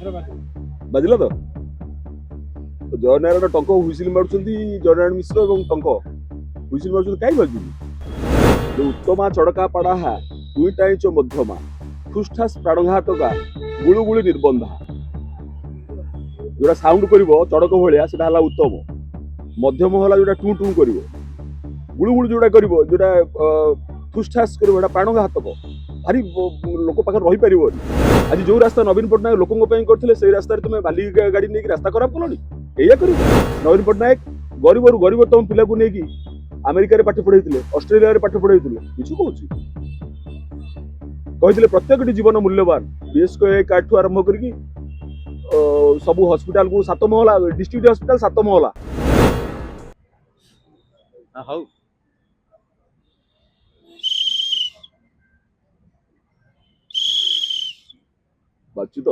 ବାଜିଲା ତ ଜୟନାରାୟଣ ଟଙ୍କ ହୁଇସିଲ ମାରୁଛନ୍ତି ଜୟନାରାୟଣ ମିଶ୍ର ଏବଂ ଟଙ୍କ ହୁଇସିଲ ମାରୁଛନ୍ତି କାହିଁ ବାଜୁନି ଉତ୍ତମା ଚଡ଼କା ପାଡ଼ାହା ଦୁଇଟା ଇଞ୍ଚ ମଧ୍ୟମା ଠୁଷ୍ଠାସ୍ ପ୍ରାଣଘାତକା ଗୁଳୁଗୁଳି ନିର୍ବନ୍ଧା ଯୋଉଟା ସାଉଣ୍ଡ କରିବ ଚଡ଼କ ଭଳିଆ ସେଟା ହେଲା ଉତ୍ତମ ମଧ୍ୟମ ହେଲା ଯୋଉଟା ଟୁ ଟୁ କରିବ ଗୁଳୁଗୁଳି ଯୋଉଟା କରିବ ଯୋଉଟା ଠୁଷ୍ଠାସ୍ କରିବ ସେଟା ପ୍ରାଣଘାତକ ଭାରି ଲୋକ ପାଖରେ ରହିପାରିବନି ଆଜି ଯୋଉ ରାସ୍ତା ନବୀନ ପଟ୍ଟନାୟକ ଲୋକଙ୍କ ପାଇଁ କରିଥିଲେ ସେଇ ରାସ୍ତାରେ ତୁମେ ବାଲି ଗାଡ଼ି ନେଇକି ରାସ୍ତା ଖରାପ କଲଣି ଏଇଆ କରିବ ନବୀନ ପଟ୍ଟନାୟକ ଗରିବରୁ ଗରିବତମ ପିଲାକୁ ନେଇକି ଆମେରିକାରେ ପାଠ ପଢେଇଥିଲେ ଅଷ୍ଟ୍ରେଲିଆରେ ପାଠ ପଢେଇଥିଲେ କିଛି କହୁଛି କହିଥିଲେ ପ୍ରତ୍ୟେକଟି ଜୀବନ ମୂଲ୍ୟବାନ ବିଏସ୍କେ କାର୍ଡଠୁ ଆରମ୍ଭ କରିକି ସବୁ ହସ୍ପିଟାଲକୁ 7 ମହଲା ଡିଷ୍ଟ୍ରିକ୍ଟ ହସ୍ପିଟାଲ 7 ମହଲା ହଉ ବାଚୁ ତ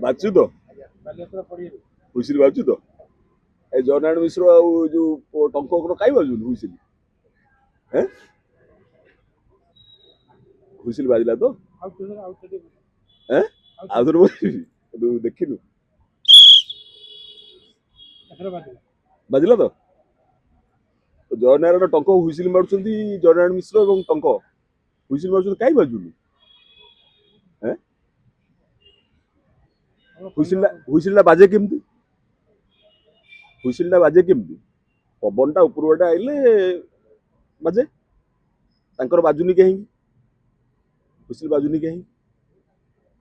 ବାଚୁ ତ ହୁଇସିଲ ବାଜୁଛି ତ ଏ ଜୟନାରାୟଣ ମିଶ୍ର ଆଉ ଯୋଉ ଟଙ୍କ କାଇଁ ବାଜୁନି ହୁଇସିଲ ହୁଇସିଲ ବାଜିଲା ତ ଆଉଥରେ ବସିବି ଦେଖିନୁ ବାଜିଲା ତ ଜୟନାରାୟଣ ଟଙ୍କ ହୁଇସିଲ ମାରୁଛନ୍ତି ଜୟନାରାୟଣ ମିଶ୍ର ଏବଂ ଟଙ୍କ ହୁଇସିଲ ମାରୁଛନ୍ତି କାଇଁ ବାଜୁନି ହୁଇସିଲଟା ବାଜେ କେମିତି ହୁଇସିଲଟା ବାଜେ କେମିତି ପବନଟା ଉପରୁ ବାଟେ ଆଇଲେ ବାଜେ ତାଙ୍କର ବାଜୁନି କାହିଁକି ହୁଇସିଲ ବାଜୁନି କାହିଁକି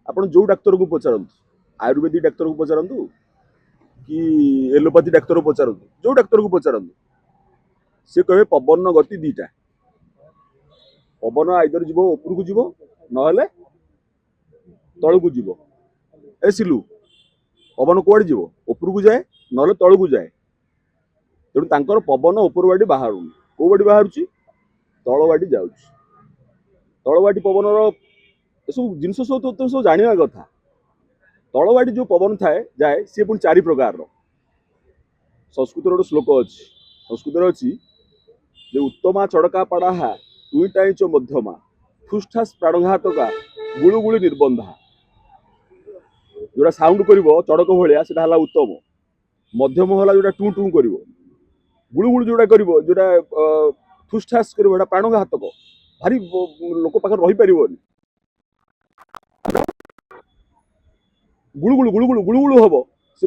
ଆପଣ ଯୋଉ ଡାକ୍ତରକୁ ପଚାରନ୍ତୁ ଆୟୁର୍ବେଦିକ ଡାକ୍ତରକୁ ପଚାରନ୍ତୁ କି ଏଲୋପାଥି ଡାକ୍ତରକୁ ପଚାରନ୍ତୁ ଯୋଉ ଡାକ୍ତରକୁ ପଚାରନ୍ତୁ ସେ କହିବେ ପବନର ଗତି ଦିଟା ପବନ ଆଇଦର ଯିବ ଉପରକୁ ଯିବ ନହେଲେ ତଳକୁ ଯିବ ଏ ସିଲୁ ପବନ କୁଆଡେ ଯିବ ଉପରକୁ ଯାଏ ନହେଲେ ତଳକୁ ଯାଏ ତେଣୁ ତାଙ୍କର ପବନ ଉପର ବାଟି ବାହାରୁନି କୋଉ ବାଟି ବାହାରୁଛି ତଳ ବାଟି ଯାଉଛି ତଳ ବାଟି ପବନର ଏସବୁ ଜିନିଷ ସବୁ ଜାଣିବା କଥା ତଳ ବାଟି ଯୋଉ ପବନ ଥାଏ ଯାଏ ସିଏ ପୁଣି 4 ପ୍ରକାରର ସଂସ୍କୃତର ଗୋଟେ ଶ୍ଲୋକ ଅଛି ସଂସ୍କୃତରେ ଅଛି ଯେ ଉତ୍ତମା ଚଡ଼କା ପାଡ଼ାହା ଦୁଇଟା ଇଞ୍ଚ ମଧ୍ୟମା ଠୁଷ୍ଠାସ୍ ପ୍ରାଣଘାତକା ଗୁଳୁଗୁଳି ନିର୍ବନ୍ଧା ଯୋଉଟା ସାଉଣ୍ଡ କରିବ ଚଡ଼କ ଭଳିଆ ସେଟା ହେଲା ଉତ୍ତମ ମଧ୍ୟମ ହେଲା ଯୋଉଟା ଟୁ ଟୁ କରିବ ଗୁଳୁଗୁଳି ଯୋଉଟା କରିବ ଯୋଉଟା ଠୁଷ୍ଠାସ୍ କରିବ ସେଟା ପ୍ରାଣଘାତକ ଭାରି ଲୋକ ପାଖରେ ରହିପାରିବନି ଗୁଳୁଗୁଳୁ ଗୁଳୁଗୁଳୁ ଗୁଳୁଗୁଳୁ ହବ ସେ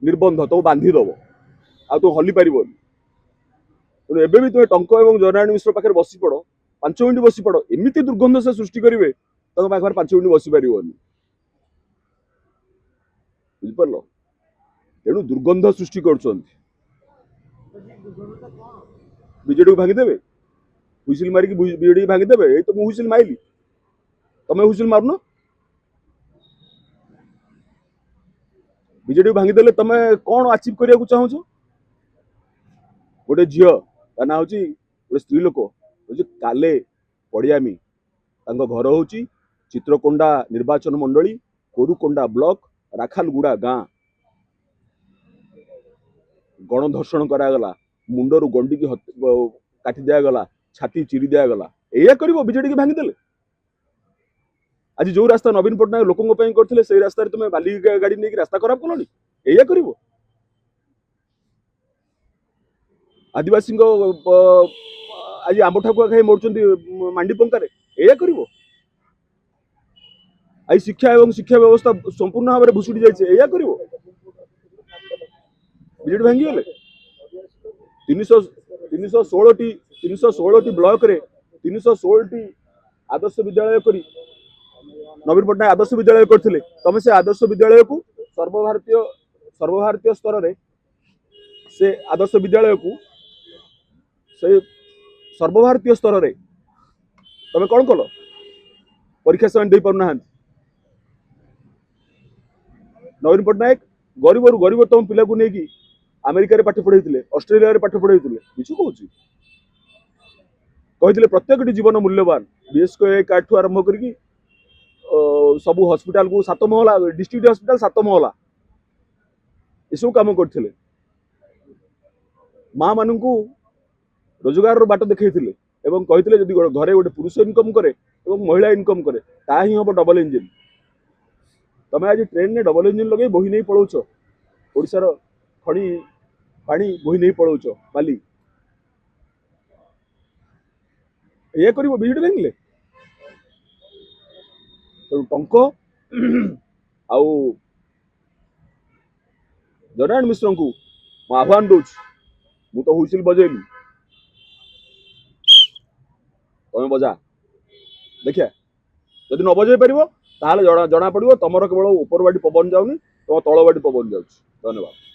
ନିର୍ବନ୍ଧ ତମକୁ ବାନ୍ଧି ଦବ ଆଉ ତୁ ହଲି ପାରିବନି ତେଣୁ ଏବେ ବି ତୁମେ ଟଙ୍କ ଏବଂ ଜୟନାରାୟଣ ମିଶ୍ର ପାଖରେ ବସି ପଡ 5 ମିନିଟ୍ ବସି ପଡ ଏମିତି ଦୁର୍ଗନ୍ଧ ସେ ସୃଷ୍ଟି କରିବେ ତମ ପାଖରେ 5 ମିନିଟ୍ ବସି ପାରିବନି ବୁଝିପାରିଲ ତେଣୁ ଦୁର୍ଗନ୍ଧ ସୃଷ୍ଟି କରୁଛନ୍ତି ବିଜେଡିକୁ ଭାଙ୍ଗିଦେବେ ହୁଇସିଲ ମାରିକି ବିଜେଡି ଭାଙ୍ଗିଦେବେ ଏଇ ତ ମୁଁ ହୁଇସିଲ ମାଇଲି ତମେ ହୁଇସିଲ ମାରୁନ ବିଜେଡିକୁ ଭାଙ୍ଗିଦେଲେ ତମେ କଣ ଆଚିଭ କରିବାକୁ ଚାହୁଁଛ ଗୋଟେ ଝିଅ ତା ନାଁ ହଉଛି ଗୋଟେ ସ୍ତ୍ରୀ ଲୋକ ହଉଛି କାଲେ ପଡିଆମି ତାଙ୍କ ଘର ହଉଛି ଚିତ୍ରକୋଣ୍ଡା ନିର୍ବାଚନ ମଣ୍ଡଳୀ କୋରୁକୋଣ୍ଡା ବ୍ଲକ ରାଖାଲଗୁଡା ଗାଁ ଗଣଧର୍ଷଣ କରାଗଲା ମୁଣ୍ଡରୁ ଗଣ୍ଡିକି କାଟି ଦିଆଗଲା ଛାତି ଚିରି ଦିଆଗଲା ଏଇଆ କରିବ ବିଜେଡିକି ଭାଙ୍ଗିଦେଲେ ଆଜି ଯୋଉ ରାସ୍ତା ନବୀନ ପଟ୍ଟନାୟକ ଲୋକଙ୍କ ପାଇଁ କରିଥିଲେ ସେଇ ରାସ୍ତାରେ ତୁମେ ବାଲି ଗାଡ଼ି ନେଇକି ରାସ୍ତା ଖରାପ କଲଣି ଏଇଆ କରିବ ଆଦିବାସୀଙ୍କ ଆଜି ଆମ୍ବ ଠାକୁଆ ଖାଇ ମରୁଛନ୍ତି ମାଣ୍ଡି ପଙ୍କାରେ ଏଇଆ କରିବ ଆଜି ଶିକ୍ଷା ଏବଂ ଶିକ୍ଷା ବ୍ୟବସ୍ଥା ସମ୍ପୂର୍ଣ୍ଣ ଭାବରେ ଭୁଷୁଡ଼ି ଯାଇଛି ଏଇଆ କରିବ ବିଜେଡି ଭାଙ୍ଗିଗଲେ 316ଟି ବ୍ଲକରେ 316ଟି ଆଦର୍ଶ ବିଦ୍ୟାଳୟ କରି ନବୀନ ପଟ୍ଟନାୟକ ଆଦର୍ଶ ବିଦ୍ୟାଳୟ କରିଥିଲେ ତମେ ସେ ଆଦର୍ଶ ବିଦ୍ୟାଳୟକୁ ସର୍ବଭାରତୀୟ ସ୍ତରରେ ସେ ଆଦର୍ଶ ବିଦ୍ୟାଳୟକୁ ସେ ସର୍ବଭାରତୀୟ ସ୍ତରରେ ତମେ କଣ କଲ ପରୀକ୍ଷା ସେମାନେ ଦେଇ ପାରୁନାହାନ୍ତି ନବୀନ ପଟ୍ଟନାୟକ ଗରିବରୁ ଗରିବତମ ପିଲାକୁ ନେଇକି ଆମେରିକାରେ ପାଠ ପଢେଇଥିଲେ ଅଷ୍ଟ୍ରେଲିଆରେ ପାଠ ପଢେଇଥିଲେ କିଛି କହୁଛି କହିଥିଲେ ପ୍ରତ୍ୟେକଟି ଜୀବନ ମୂଲ୍ୟବାନ ବିଏସ୍କେ କାର୍ଡଠୁ ଆରମ୍ଭ କରିକି ସବୁ ହସ୍ପିଟାଲକୁ 7 ମହଲା ଡିଷ୍ଟ୍ରିକ୍ଟ ହସ୍ପିଟାଲ 7 ମହଲା ଏସବୁ କାମ କରିଥିଲେ ମା ମାନଙ୍କୁ ରୋଜଗାରର ବାଟ ଦେଖେଇଥିଲେ ଏବଂ କହିଥିଲେ ଯଦି ଘରେ ଗୋଟେ ପୁରୁଷ ଇନକମ୍ करे ଏବଂ महिला इनकम करे ता ही हम डबल इंजिन तमे आज ट्रेन ने डबल इंजिन लगे बोही नहीं पलाउछ ओडिशार खड़ी पानी बोही नहीं पलाउछ बाली ये करिवो बिजुली भांगिले तो टंक आउ जनारायण मिश्र को आह्वान दूच मु तो हुइसिल बजेली तमे बजा देखिया जदि न बजाई पारिबो ताहले जना पड़िबो तमर केवल ऊपर बाटी पवन जाउनी तम तळ बाटी पवन जाउछ धन्यवाद।